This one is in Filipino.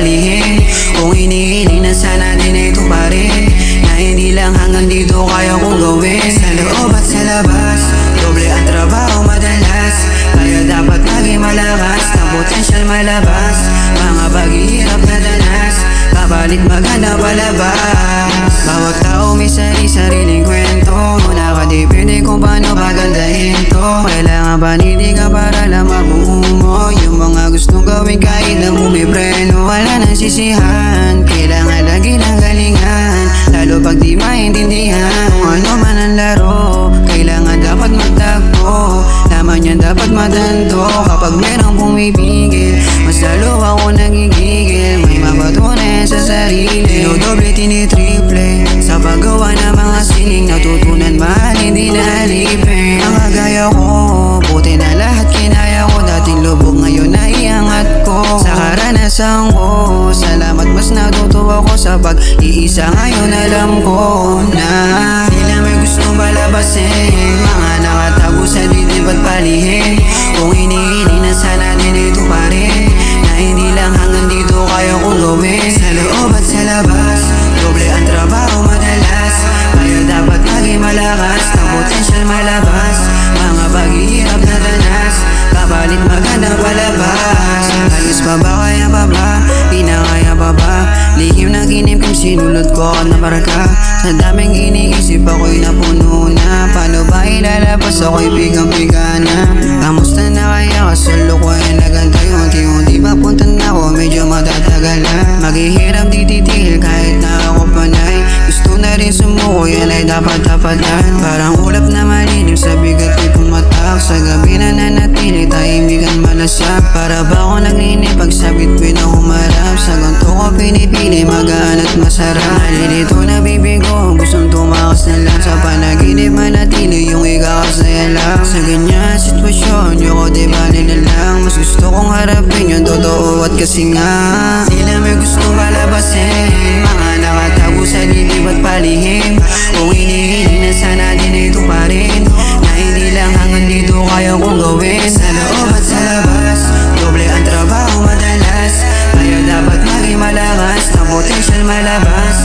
palihim. Kung inihiling na sana din ay ito pa rin, na hindi lang hanggang dito kaya kong gawin. Sa loob at sa labas, doble ang trabaho madalas, kaya dapat maging malakas, na potensyal malabas. Mga paghihirap na danas, kapalit maganda palabas. Bawat tao may sari-sariling kwento, nakadepende kung paano pagandahin to. Kailangan panindigan para lang mabuo mo yung mga gustong gawin kahit na bumipreno. Wala nang sisihan, kailangan lagi ng galingan, lalo pag di maintindihan kung ano man ang laro. Kailangan dapat magtagpo, laman yan dapat madanto. Kapag merong pumipigil, mas lalo ako nagigigil. May mapatunayan sa sarili, tinodoble tinitriple sa paggawa ng mga sining. Natutunan mahal, hindi na alipin. Ang kagaya ko, buti na lahat kinaya ko. Dating lubog, ngayon naiangat ko sa karanasan ko. Salamat, mas natutuwa ko sa pag-iisa. Ngayon alam ko na sila may gustong palabasin, mga nakatago sa dibdib at palihim. Kung inihiling na sana din ito pa rin, na hindi lang hanggang dito kaya kong gawin. Sa loob at sa labas, doble ang trabaho madalas, kaya dapat maging malakas, na potensyal malabas. Mga paghihirap na danas, kapalit magandang palabas. Ayos pa ba, kaya pa ba, di na kaya pa ba? Lihim na kinimkim, sinulot ko at naparaka. Sa daming iniisip ako'y napuno na, paano ba ilalabas, ako'y bigang-biga na. Kamusta na kaya, kasulo ko ay nagantay. Unti-unti papunta na ako, medyo matatagal na. Maghihirap tititil kahit na ako panay, gusto na rin sumuko, yan ay dapat tapatan. Parang ulap na malilim sa bigat ko'y pumatak, sa gabi na nanatili tahimikan malasap. Para ba ako nagninip pag sabit ko'y na humarap, sa ganto ko pinipili magaan at masarap. Nalilito na bibigo, gustong tumakas na lang, sa panaginip manatili yung ikakasaya lang. Sa ganyan sitwasyon, yoko di bali na lang, mas gusto kong harapin yung totoo at kasi nga sila may gustong palabasin, mga nakatago sa dibdib at palihim. Kung inihiling na sana din ito pa rin, na hindi lang hanggang dito kaya kong gawin. Sa loob at sa labas, doble ang trabaho madalas, kaya dapat maging malakas, na potensyal malabas.